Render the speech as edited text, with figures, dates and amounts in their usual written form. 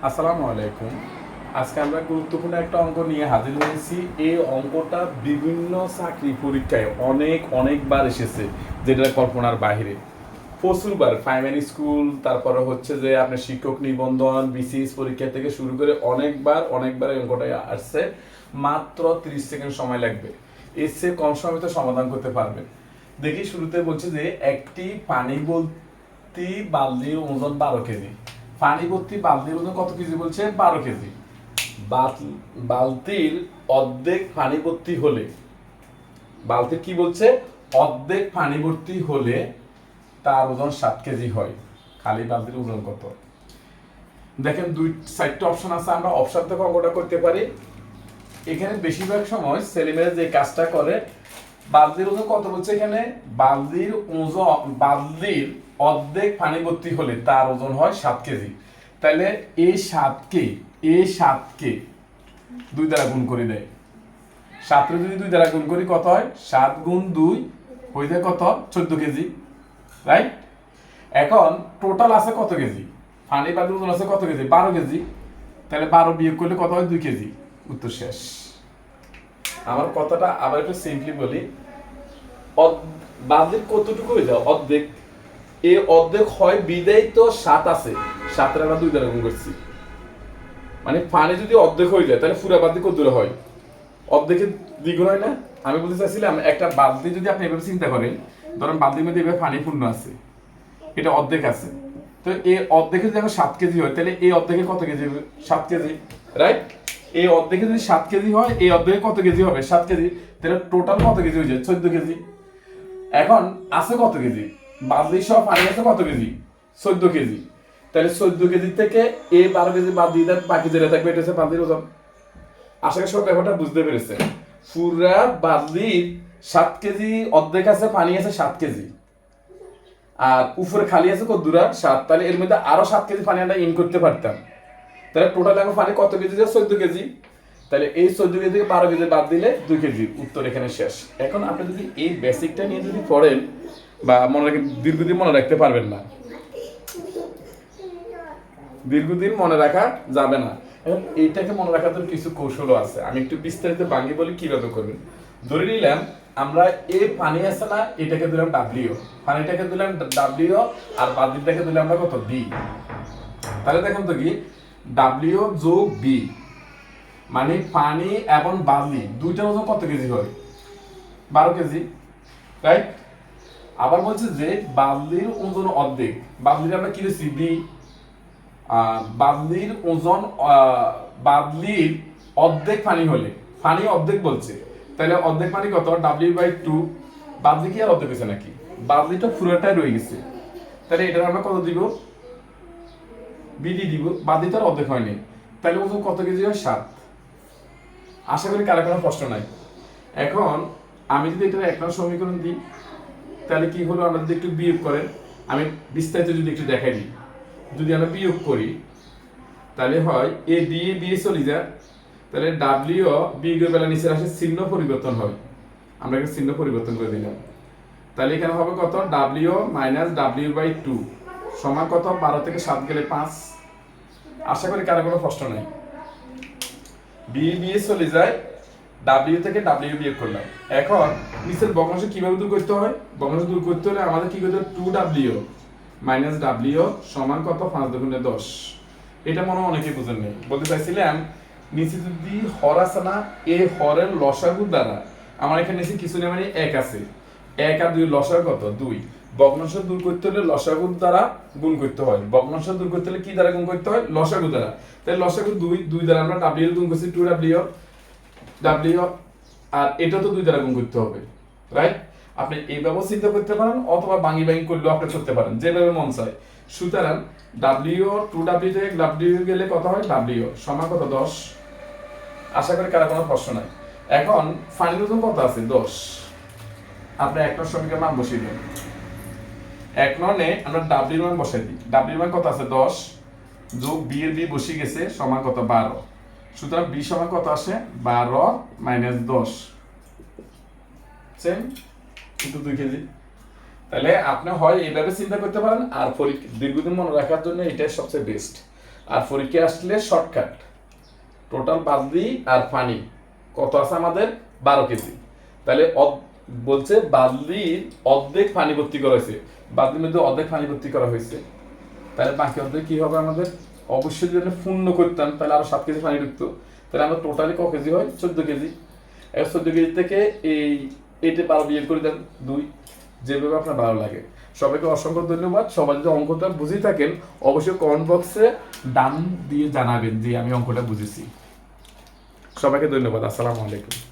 আসসালামু আলাইকুম। আজকে আমরা গুরুত্বপূর্ণ একটা অঙ্ক নিয়ে হাজির হয়েছি। এই অঙ্কটা বিভিন্ন চাকরি পরীক্ষায় অনেকবার এসেছে, যেটা কল্পনার বাইরে। প্রচুরবার প্রাইমারি স্কুল, তারপরে হচ্ছে যে আপনার শিক্ষক নিবন্ধন, বিসিএস পরীক্ষা থেকে শুরু করে অনেকবার এই অঙ্কটা আসছে। মাত্র 30 সেকেন্ড সময় লাগবে, এর চেয়ে কম সময় তো সমাধান করতে পারবেন। দেখি শুরুতে বলছে যে একটি পানি ভর্তি বালতির ওজন 12 কেজি। পানি ভর্তি বালতির ওজন কত কেজি বলছে? 12 কেজি। বালতির অর্ধেক পানি ভর্তি হলে, বালতির কি বলছে? অর্ধেক পানি ভর্তি হলে তার ওজন 7 কেজি হয়। খালি বালতির ওজন কত? দেখেন, 4টা অপশন আছে, আমরা অপশন থেকে অঙ্কটা করতে পারি। এখানে বেশিরভাগ সময় ছেলেমেয়েরা যে কাজটা করে, বালতির ওজন কত বলছে এখানে? বালতির অর্ধেক পানি ভর্তি হলে তার ওজন হয় 7 কেজি। তাহলে এই সাতকে 2 দ্বারা গুণ করে দেয়। 7 যদি 2 দ্বারা গুণ করি কত হয়? 7 গুণ 2 হয়ে যায় কত? 14 কেজি, রাইট? এখন টোটাল আছে কত কেজি? পানি বালতির ওজন আছে কত কেজি? 12 কেজি। তাহলে 12 বিয়োগ করলে কত হয়? 2 কেজি। উত্তর শেষ। আমার কথাটা আবার একটু সিম্পলি বলি, বালতির কতটুকু হয়ে যায়? অর্ধেক। এই অর্ধেক হয় বিদায় তো 7 আছে, 7 আমরা 2 দ্বারা গুণ করছি। মানে পানি যদি অর্ধেক হয়ে যায় তাহলে পুরো বালতি কত দূরে হয়? অর্ধেকের দ্বিগুণ হয় না? আমি বলতে চাইছিলাম, একটা বালতি যদি আপনি এভাবে চিন্তা করেন, ধরেন বালতির মধ্যে এভাবে পানি পূর্ণ আছে, এটা অর্ধেক আছে, তো এই অর্ধেকে যদি এখন 7 কেজি হয়, তাহলে এই অর্ধেকের কত কেজি হবে? 7 কেজি, রাইট? এই অর্ধেকে যদি 7 কেজি হয়, এই অর্ধেকে কত কেজি হবে? 7 কেজি। তাহলে টোটাল কত কেজি হয়ে যায়? 14 কেজি। এখন আছে কত কেজি? বালতি সহ পানি আছে কত কেজি? 14 কেজি। তাহলে 14 কেজি থেকে এই 12 কেজি বাদ দিয়ে দেন, বাকি যেটা থাকবে এটা হচ্ছে বালতির ওজন। আশা করি সব ব্যাপারটা বুঝতে পেরেছেন। পুরা বালতির 7 কেজি অর্ধেক আছে, পানি আছে 7 কেজি, আর উপরে খালি আছে কত দূরা? 7। তাহলে এর মধ্যে আরো 7 কেজি পানি আমরা ইন করতে পারতাম। তাহলে টোটাল এখন পানি কত কেজি? 14 কেজি। তাহলে এই 14 কেজি থেকে 12 কেজি বাদ দিলে 2 কেজি। উত্তর এখানে শেষ। এখন আপনি যদি এই বেসিকটা নিয়ে যদি পড়েন বা মনে রাখেন, দীর্ঘদিন মনে রাখতে পারবেন না, দীর্ঘদিন মনে রাখা যাবে না। এখন এইটাকে মনে রাখার জন্য কিছু কৌশলও আছে, আমি একটু বিস্তারিত ভাঙি বলি কিভাবে করবেন। ধরে নিলাম আমরা এই পানি আছে না, এটাকে দিলাম ডাব্লিউ, পানিটাকে দিলাম ডাব্লিউ, আর বালতিটাকে দিলাম আমরা কত? বি। তাহলে দেখেন তো কি, ডাব্লিউ যোগ বি মানে পানি এবং বালি দুইটার ওজন কত কেজি হয়? 12 কেজি, রাইট? আবার বলছে যে বালির ওজন অর্ধেক, বালির আমরা কি দিচ্ছি? বি। বাদলির ওজন, বাদলির অর্ধেক পানি হলে, পানি অর্ধেক বলছে, তাহলে অর্ধেক পানি কত? W/2। বাদলি কি আর অর্ধেক হয়েছে নাকি? বাদলিটা পুরোটাই রয়ে গেছে, তাহলে এটার আমরা কত দিব? বিডি দিব। বাদলিটা আর অর্ধেক হয়নি, তাহলে ওজন কত কেজি হয়? 7। আশা করি কারো কোনো প্রশ্ন নাই। এখন আমি যদি এটার 1 নং সমীকরণ দিই, তাহলে কি হলো? আমরা যদি একটু বিয়োগ করেন, আমি বিস্তারিত যদি একটু দেখাই দিই, যদি আমরা বিয়োগ করি তাহলে হয় এ বি চলে যায়, তাহলে ডাব্লিউ বিয়োগের বেলা নিচে আসে, চিহ্ন পরিবর্তন হয়, আমরা একটা চিহ্ন পরিবর্তন করে দিলাম। তাহলে এখানে হবে কত? ডাব্লিউ মাইনাস W/2 সমান কত? 12 থেকে 7 গেলে 5। আশা করি কারো কোনো প্রশ্ন নাই। বি চলে যায়, ডাব্লিউ থেকে ডাব্লিউ বিয়োগ করলাম। এখন নিচের ভগ্নাংশ কিভাবে দূর করতে হয়? ভগ্নাংশ দূর করতে হলে আমাদের কি করতে হবে? 2W মাইনাস ডাব্লিউ সমান কত? 5 দুগুণে 10। এটা মনে হয় অনেকেই বুঝেন নেই। বলতে চাইছিলাম, নিচে যদি হর আছে না, এই হরের লসাগু দ্বারা, আমার এখানে নিচে কিছু নেই, মানে 1 আছে, 1 আর 2 লসাগু কত? 2। ভগ্নাংশ দূর করতে হলে লসাগুর দ্বারা গুণ করতে হয়। ভগ্নাংশ দূর করতে হলে কি দ্বারা গুণ করতে হয়? লসাগু দ্বারা। তাহলে লসাগু 2 দ্বারা আমরা ডাব্লিউ গুণ করছি, 2W, আর এটা তো 2 দ্বারা গুণ করতে হবে, রাইট? আপনি এইভাবেও চিন্তা করতে পারেন, অথবা ভাঙি করলেও আপনি করতে পারেন, যেভাবে মন চায়। সুতরাং W থেকে W গেলে কত হয়? W সমান কত? 10। আশা করি কারো কোনো প্রশ্ন নাই। এখন ফাইনাল ওজন কত আছে? 10। আপনি 1 নং সমীকরণ মান বসিয়ে দেন। 1 নং আমরা W মান বসাই দিই। W মান কত আছে? 10 যোগ B এর B বসিয়ে গেছে, সমান কত? 12। সুতরাং B সমান কত আসে? 12 মাইনাস 10 সেম কিন্তু 2 কেজি। তাহলে আপনি হয় এইভাবে চিন্তা করতে পারেন, আর দীর্ঘদিন মনে রাখার জন্য এটাই সবচেয়ে বেস্ট। আর পরীক্ষায় আসলে শর্টকাট টোটাল বাদলি আর পানি কত আছে আমাদের 12 কেজি। তাহলে বলছে বাদলির অর্ধেক পানি ভর্তি করা হয়েছে, বাদলির মধ্যে অর্ধেক পানি ভর্তি করা হয়েছে, তাহলে বাকি অর্ধেক কি হবে আমাদের? অবশ্যই যদি পূর্ণ করতাম তাহলে আরো 7 কেজি পানি ঢুকতো, তাহলে আমরা টোটালি ক কেজি হয়? 14 কেজি। 14 কেজি থেকে এইটা 12 বিয়োগ করে দেন 2, যেভাবে আপনার ভালো লাগে। সবাইকে অসংখ্য ধন্যবাদ। সবাই যদি অঙ্কটা বুঝে থাকেন অবশ্যই কমেন্ট বক্সে ডান দিয়ে জানাবেন যে আমি অঙ্কটা বুঝেছি। সবাইকে ধন্যবাদ। আসসালামু আলাইকুম।